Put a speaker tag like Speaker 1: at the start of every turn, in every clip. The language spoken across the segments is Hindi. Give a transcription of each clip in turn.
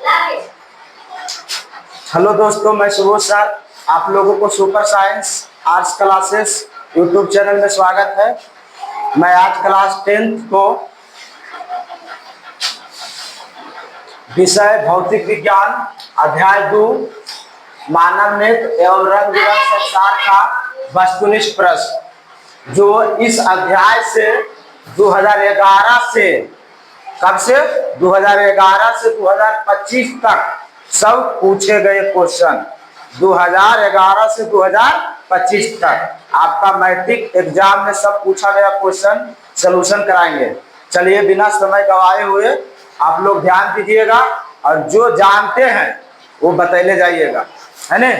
Speaker 1: हेलो दोस्तों, मैं सुबोध सर। आप लोगों को super science arts classes YouTube channel में स्वागत है। मैं आज क्लास 10th को विषय भौतिक विज्ञान अध्याय 2 मानव नेत्र एवं रंग बिरंग संसार का वस्तुनिष्ठ प्रश्न, जो इस अध्याय से 2011 से कब से 2011 से 2025 तक सब पूछे गए क्वेश्चन, 2011 से 2025 तक आपका मैट्रिक एग्जाम में सब पूछा गया क्वेश्चन सलूशन कराएंगे। चलिए बिना समय गवाए हुए आप लोग ध्यान दीजिएगा और जो जानते हैं वो बतैले जाइएगा, है ना।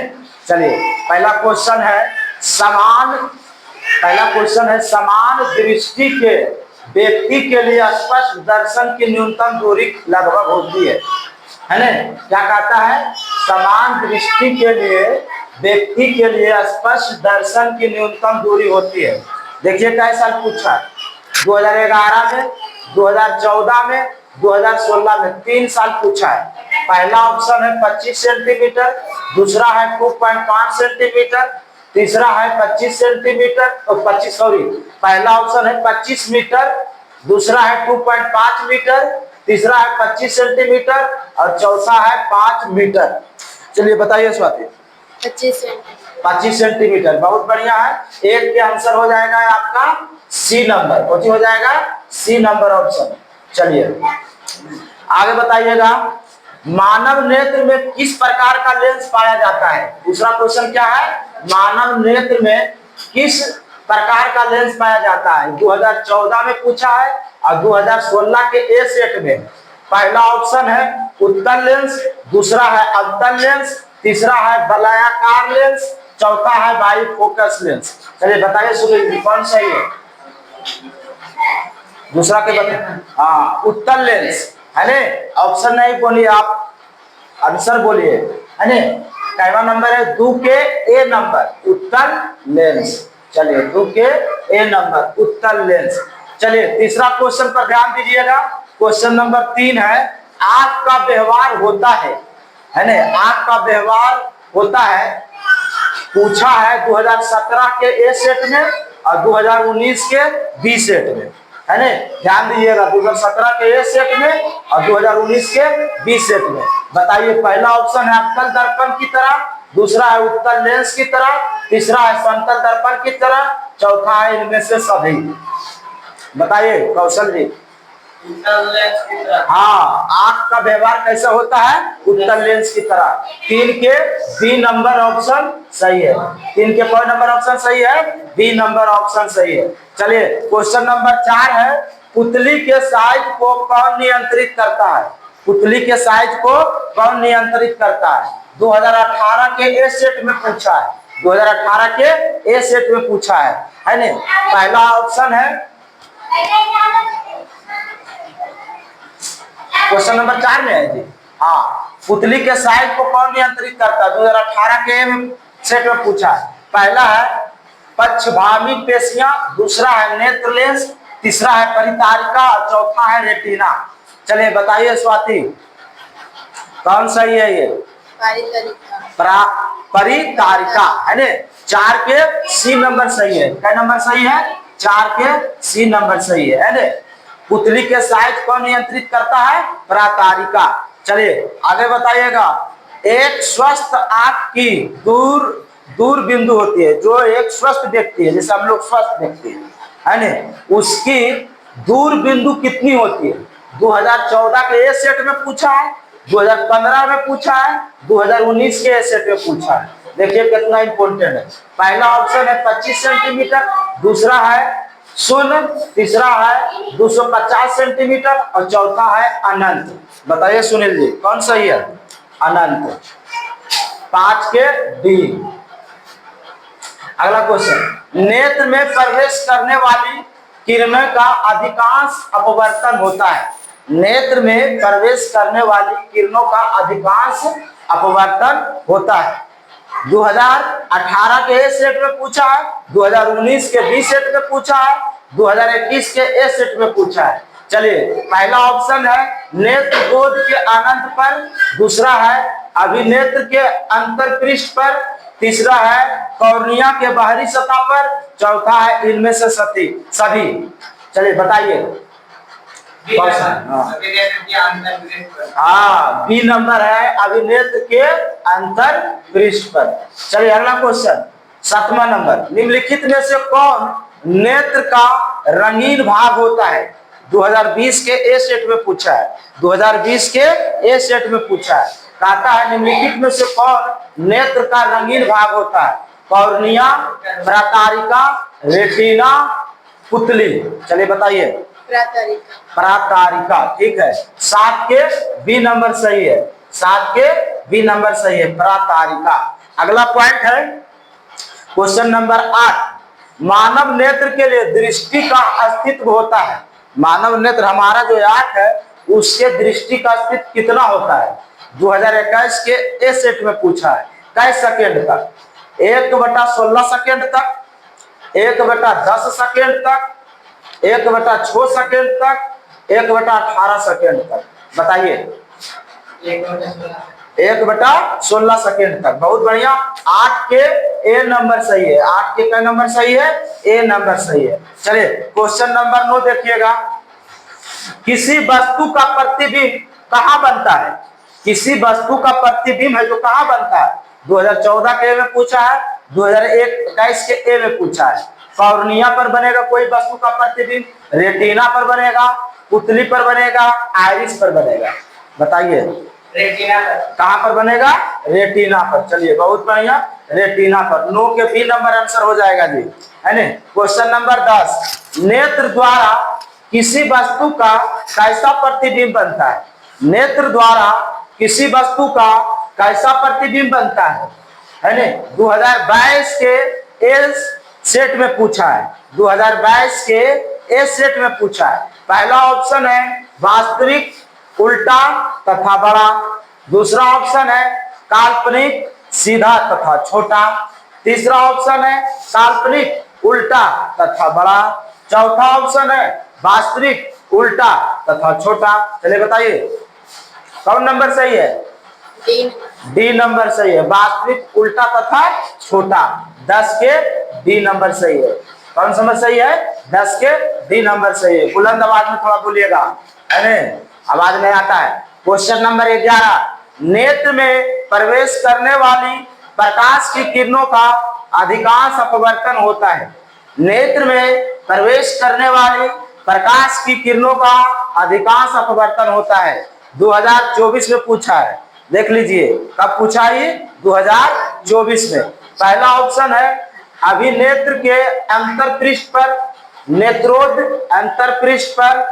Speaker 1: चलिए पहला क्वेश्चन है समान दृष्टि के व्यक्ति के लिए स्पष्ट दर्शन की न्यूनतम दूरी लगभग होती है ना। क्या कहता है? समान दृष्टि के लिए व्यक्ति के लिए स्पष्ट दर्शन की न्यूनतम दूरी होती है। देखिए कैसा पूछा, 2011 में, 2014 में, 2016 में 3 साल पूछा है। पहला ऑप्शन है 25 सेंटीमीटर, दूसरा है 2.5 सेंटीमीटर, तीसरा है 25 सेंटीमीटर और 25 पहला ऑप्शन है 25 मीटर, दूसरा है 2.5 मीटर, तीसरा है 25 सेंटीमीटर और चौथा है 5 मीटर। चलिए बताइए स्वाति। 25 सेंटीमीटर बहुत बढ़िया है। एक के आंसर हो जाएगा आपका सी नंबर। कौन हो जाएगा? C number option. चलिए आगे बताइएगा, मानव नेत्र में किस प्रकार का लेंस पाया जाता है? दूसरा क्वेश्चन क्या है? मानव नेत्र में किस प्रकार का लेंस पाया जाता है? 2014 में पूछा है और 2016 के ए सेट में। पहला ऑप्शन है उत्तल लेंस, दूसरा है अवतल लेंस, तीसरा है वलयाकार लेंस, चौथा है बाइफोकस लेंस। चलिए बताइए सुनिए कौन सही है? दूसरा के बताइए। हाँ, उत्तल लेंस है ना। ऑप्शन नहीं बोलिए, आप आंसर बोलिए, है ना। पहला नंबर है 2 के ए नंबर उत्तल लेंस। चलिए 2 के ए नंबर उत्तल लेंस। चलिए तीसरा क्वेश्चन पर ध्यान दीजिएगा। क्वेश्चन नंबर 3 है आंख का व्यवहार होता है ना। आंख का व्यवहार होता है पूछा है 2017 के ए सेट में और 2019 के बी सेट में, है ना। ध्यान दीजिएगा 2017 के ए सेट में और 2019 के बी सेट में। बताइए पहला ऑप्शन है अवतल दर्पण की तरह, दूसरा है उत्तल लेंस की तरह, तीसरा है समतल दर्पण की तरह, चौथा है इनमें से सभी। बताइए कौशल जी। हाँ, आंख का व्यवहार कैसे होता है? उत्तल लेंस की तरह। 3 के बी नंबर ऑप्शन सही है। 3 के कौन नंबर ऑप्शन सही है? बी नंबर ऑप्शन सही है। चलिए क्वेश्चन नंबर 4 है पुतली के साइज को कौन नियंत्रित करता है? पुतली के साइज को कौन नियंत्रित करता है? 2018 के ए सेट में पूछा है। 2018 के ए सेट में पूछा है ना। पहला ऑप्शन है क्वेश्चन नंबर 4 में है जी। हाँ, पुतली के साइज को कौन नियंत्रित करता है? 2018 के सेट में पूछा है। पहला है पक्षभामी पेशियां, दूसरा है नेत्र लेंस, तीसरा है परितारिका और चौथा है रेटिना। चलिए बताइए स्वाति कौन सही है? ये परितारिका है ना। 4 के सी नंबर सही है। क्या नंबर सही है? 4 के सी नंबर सही है ना। पुतली के साइज कौन नियंत्रित करता है? परितारिका। चलिए आगे बताइएगा, एक स्वस्थ आंख की दूर बिंदु होती है, जो एक स्वस्थ व्यक्ति है, जैसे हम लोग स्वस्थ व्यक्ति है ना, उसकी दूर बिंदु कितनी होती है? 2014 के ए सेट में पूछा है, 2015 में पूछा है, 2019 के ए सेट में पूछा है। देखिए कितना इंपॉर्टेंट है। पहला ऑप्शन है 25 सेंटीमीटर, दूसरा है 0, तीसरा है 250 सेंटीमीटर और चौथा है अनंत। बताइए सुनील जी कौन सही है? अनंत। 5 के डी। अगला क्वेश्चन, नेत्र में प्रवेश करने वाली किरणों का अधिकांश अपवर्तन होता है। नेत्र में प्रवेश करने वाली किरणों का अधिकांश अपवर्तन होता है। 2018 के ए सेट में पूछा है, 2019 के बी सेट में पूछा है, 2021 के ए सेट में पूछा है। चलिए पहला ऑप्शन है नेत्र गोद के अनंत पर, दूसरा है अभिनेत्र के अंतर पृष्ठ पर, तीसरा है कॉर्निया के बाहरी सतह पर, चौथा है इनमें से सभी। चलिए बताइए। हाँ, बी नंबर है अभिनेत्र के अंतर पृष्ठ पर। चलिए अगला क्वेश्चन 7वां नंबर, निम्नलिखित में से कौन नेत्र का रंगीन भाग होता है? 2020 के ए सेट में पूछा है, 2020 के ए सेट में पूछा है। कहता है निम्नलिखित में से कौन नेत्र का रंगीन भाग होता है? कॉर्निया, प्रातारिका, रेटिना, पुतली। चलिए बताइए। प्रातारिका, ठीक है। 7 के बी नंबर सही है, 7 के बी नंबर सही है, प्रातारिका। अगला पॉइंट है क्वेश्चन नंबर 8, मानव नेत्र के लिए दृष्टि का अस्तित्व होता है। मानव नेत्र हमारा जो आंख है उसके दृष्टि का अस्तित्व कितना होता है? 2021 के ए सेट में पूछा है। कई सेकेंड तक? 1/16 सेकेंड तक, 1/10 सेकेंड तक, 1/6 सेकेंड तक, 1/18 सेकेंड तक। बताइए। 1/16 सेकेंड तक। बहुत बढ़िया। 8 के ए नंबर सही है, 8 के क्या नंबर सही है? ए नंबर सही है। चलिए क्वेश्चन नंबर 9 देखिएगा, किसी वस्तु का प्रतिबिंब कहाँ बनता है? किसी वस्तु का प्रतिबिंब है जो कहाँ बनता है? 2014 के ए में पूछा है, 2021 के ए में पूछा है। कॉर्निया पर बनेगा कोई वस्तु का प्रतिबिंब, रेटिना पर बनेगा, पुतली पर बनेगा, आइरिस पर बनेगा। बताइए। रेटिना पर। कहाँ पर बनेगा? रेटिना पर। चलिए बहुत बढ़िया, रेटिना पर। 9 के बी नंबर आंसर हो जाएगा जी, है ना। क्वेश्चन नंबर 10, नेत्र द्वारा किसी वस्तु का कैसा प्रतिबिंब बनता है? नेत्र द्वारा किसी वस्तु का कैसा प्रतिबिंब बनता है ना। 2022 के ए सेट में पूछा है, 2022 के ए सेट में पूछा है। पहला ऑप्शन है वास्तविक, उल्टा तथा बड़ा। दूसरा ऑप्शन है काल्पनिक, सीधा तथा छोटा। तीसरा ऑप्शन है काल्पनिक, उल्टा तथा बड़ा। चौथा ऑप्शन है वास्तविक, उल्टा तथा छोटा। चलिए बताइए कौन नंबर सही है? डी नंबर सही है, वास्तविक, उल्टा तथा छोटा। 10 के डी नंबर सही है। कौन सा नंबर सही है? 10 के डी नंबर सही है। बुलंद आवाज में थोड़ा बोलिएगा, है ना, आवाज नहीं आता है। क्वेश्चन नंबर 11, नेत्र में प्रवेश करने वाली प्रकाश की किरणों का अधिकांश अपवर्तन होता है। नेत्र में प्रवेश करने वाली प्रकाश की किरणों का अधिकांश अपवर्तन होता है। 2024 में पूछा है, देख लीजिए कब पूछा है? 2024 में। पहला ऑप्शन है अभिनेत्र के अंतर पृष्ठ पर, नेत्रोद अंतर पृष्ठ पर।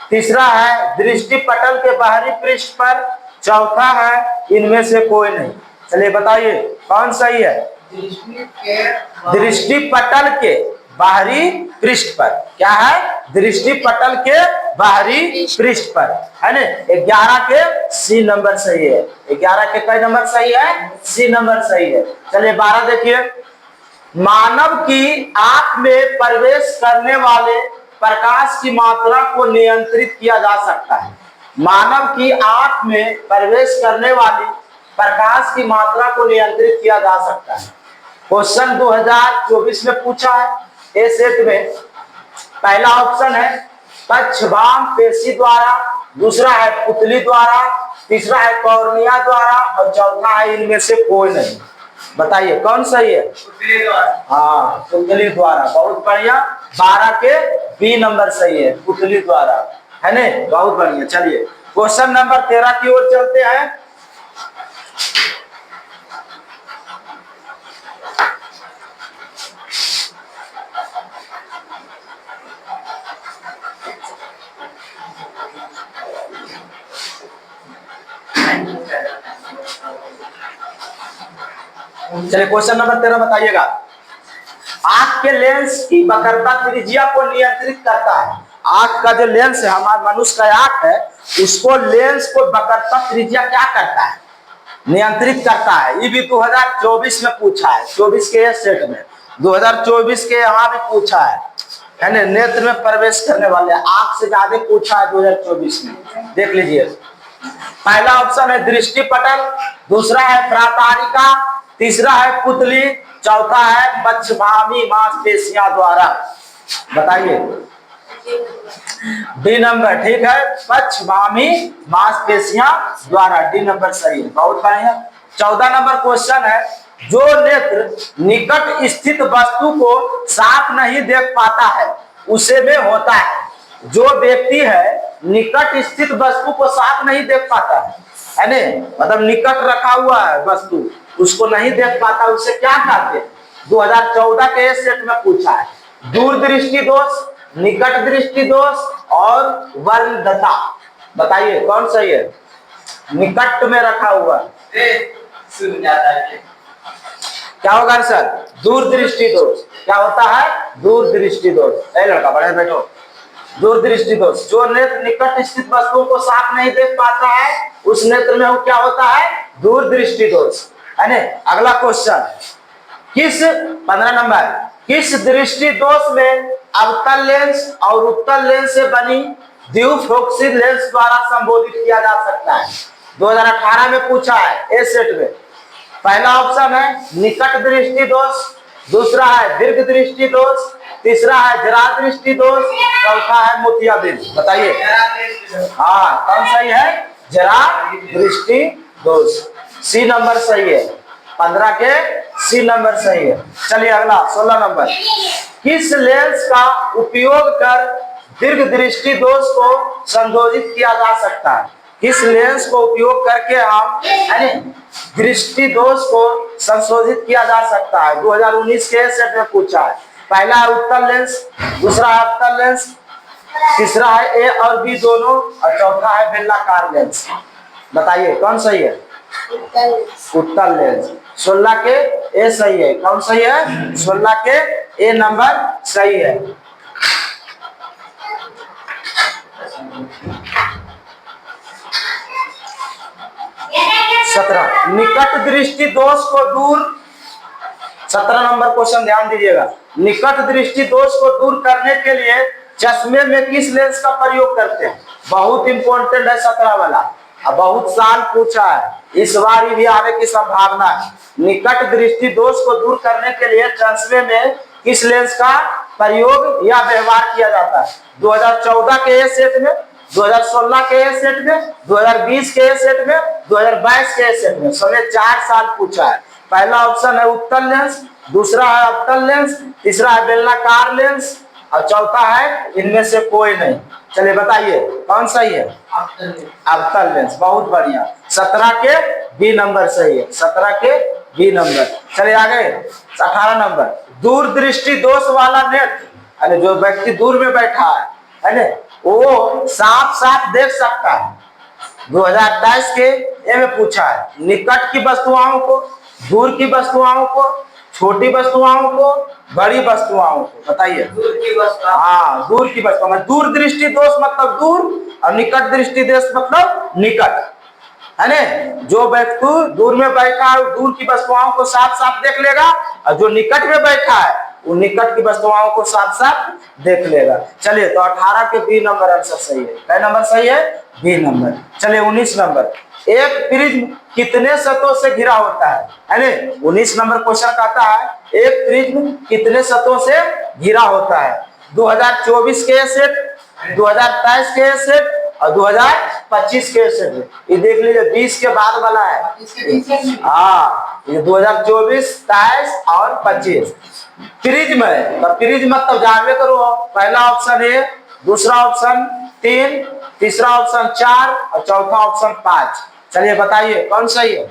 Speaker 1: तीसरा है दृष्टि पटल के बाहरी पृष्ठ पर। चौथा है इनमें से कोई नहीं। चलिए बताइए कौन सही है? दृष्टि पटल के बाहरी पृष्ठ पर। क्या है? दृष्टि पटल के बाहरी पृष्ठ पर, है ना। 11 के सी नंबर सही है। 11 के कई नंबर सही है? सी नंबर सही है। चलिए 12 देखिए, मानव की आंख में प्रवेश करने वाले प्रकाश की मात्रा को नियंत्रित किया जा सकता है। मानव की आंख में प्रवेश करने वाली प्रकाश की मात्रा को नियंत्रित किया जा सकता है। क्वेश्चन 2024 में पूछा है ए सेट में। पहला ऑप्शन है पक्षवाम पेशी द्वारा, दूसरा है पुतली द्वारा, तीसरा है कॉर्निया द्वारा और चौथा है इनमें से कोई नहीं। बताइए कौन सही है? पुतली द्वारा। हाँ, पुतली द्वारा। बहुत बढ़िया। 12 के बी नंबर सही है, पुतली द्वारा, है ना। बहुत बढ़िया। चलिए क्वेश्चन नंबर 13 की ओर चलते हैं। चलिए क्वेश्चन नंबर 13 बताइएगा, आंख के लेंस की वक्रता त्रिज्या को नियंत्रित करता है। आंख का जो लेंस है, हमारे मनुष्य का आंख है, उसको लेंस को वक्रता त्रिज्या क्या करता है? नियंत्रित करता है। ये भी 2024 में पूछा है, 24 के सेट में, 2024 के यहाँ भी पूछा है। है ना, नेत्र में प्रवेश करने वाले, आंख से ज्यादा पूछा है 2024 में। देख लीजिए, पहला ऑप्शन है दृष्टि पटल, दूसरा है प्रातारिका, तीसरा है पुतली, चौथा है पक्षवामी मांसपेशियां द्वारा। बताइए, डी नंबर ठीक है, पक्षवामी मांसपेशियां द्वारा, डी नंबर सही है, बहुत बढ़िया। 14 नंबर क्वेश्चन है, जो नेत्र निकट स्थित वस्तु को साफ नहीं देख पाता है उसे में होता है। जो व्यक्ति है निकट स्थित वस्तु को साफ नहीं देख पाता है ना, मतलब निकट रखा हुआ है वस्तु, उसको नहीं देख पाता, उसे क्या कहते हैं? 2014 के सेट में पूछा है। दूरदृष्टि दोष, निकट दृष्टि दोष और वर्णदता। बताइए कौन सही है? निकट में रखा हुआ क्या होगा सर? दूरदृष्टि दोष। क्या होता है? दूरदृष्टि दोष। लड़का बड़े बैठो। दूरदृष्टि दोष, जो नेत्र निकट स्थित वस्तुओं को साफ नहीं देख पाता है उस नेत्र में क्या होता है? दूरदृष्टि दोष, है ना। अगला क्वेश्चन, किस 15 नंबर, किस दृष्टि दोष में अवतल लेंस और उत्तल लेंस से बनी द्विफोकसी लेंस द्वारा संबोधित किया जा सकता है? 2018 में पूछा है ए सेट में। पहला ऑप्शन है निकट दृष्टि दोष, दूसरा है दीर्घ दृष्टि दोष, तीसरा है जरा दृष्टि दोष, चौथा है मोतियाबिंद। बताइए हाँ कौन सही है? जरा दृष्टि दोष, सी नंबर सही है। 15 के सी नंबर सही है। चलिए अगला 16 नंबर, किस लेंस का उपयोग कर दीर्घ दृष्टि दोष को संशोधित किया जा सकता है? किस लेंस को उपयोग करके हम दृष्टि दोष को संशोधित किया जा सकता है? 2019 के सेट में पूछा है। पहला है उत्तल लेंस, दूसरा है अवतल लेंस, तीसरा है ए और बी दोनों, और चौथा है बेलनाकार लेंस। बताइए कौन सही है? उत्तल लेंस। 16 के ए सही है। कौन सही है? 16 के ए नंबर सही है। सत्रह, निकट दृष्टि दोष को दूर, 17 नंबर क्वेश्चन ध्यान दीजिएगा। निकट दृष्टि दोष को दूर करने के लिए चश्मे में किस लेंस का प्रयोग करते हैं? बहुत इंपॉर्टेंट है 17 वाला, अब बहुत साल पूछा है, इस बार भी आने की संभावना है। निकट दृष्टि दोष को दूर करने के लिए चश्मे में किस लेंस का प्रयोग या व्यवहार किया जाता है? 2014 के ए सेट में, 2016 के ए सेट में, 2020 के ए सेट में, 2022 के ए सेट में, समय 4 साल पूछा है। पहला ऑप्शन है उत्तल लेंस, दूसरा है अवतल लेंस, तीसरा है बेलनाकार लेंस और चौथा है इनमें से कोई नहीं। चलिए बताइए कौन सही है? अवतल लेंस। बहुत बढ़िया। 17 के बी नंबर सही है। 17 के बी नंबर। चलिए आगे 18 नंबर, दूरदृष्टि दोष वाला नेत्र, जो व्यक्ति दूर में बैठा है ना, वो साफ साफ देख सकता है। 2022 के ए में पूछा है, निकट की वस्तुओं को, दूर की वस्तुओं को, छोटी वस्तुओं को, बड़ी वस्तुओं को। बताइए दूर की वस्तु। हाँ दूर की वस्तु, दूर दृष्टि दोष मतलब दूर और निकट दृष्टि दोष मतलब निकट, है ना। जो व्यक्ति दूर में बैठा है दूर की वस्तुओं को साफ साफ देख लेगा, और जो निकट में बैठा है वो निकट की वस्तुओं को साफ साफ देख लेगा। चलिए तो 18 के बी नंबर आंसर सही है। क्या नंबर सही है? B number. चलिए 19 नंबर, एक प्रिज्म कितने सतहों से घिरा होता है ना? 19 नंबर क्वेश्चन कहता है एक प्रिज्म कितने सतहों से घिरा होता है? 2024 के सेट, 2023 के सेट और 2025 के सेट। ये देख लीजिए 20 के बाद वाला है। हाँ ये 2024, 23 और 25 प्रिज्म है। तो प्रिज्म मतलब जानवे करो, पहला ऑप्शन है, दूसरा ऑप्शन 3, तीसरा ऑप्शन 4 और चौथा ऑप्शन 5। चलिए बताइए कौन सही है?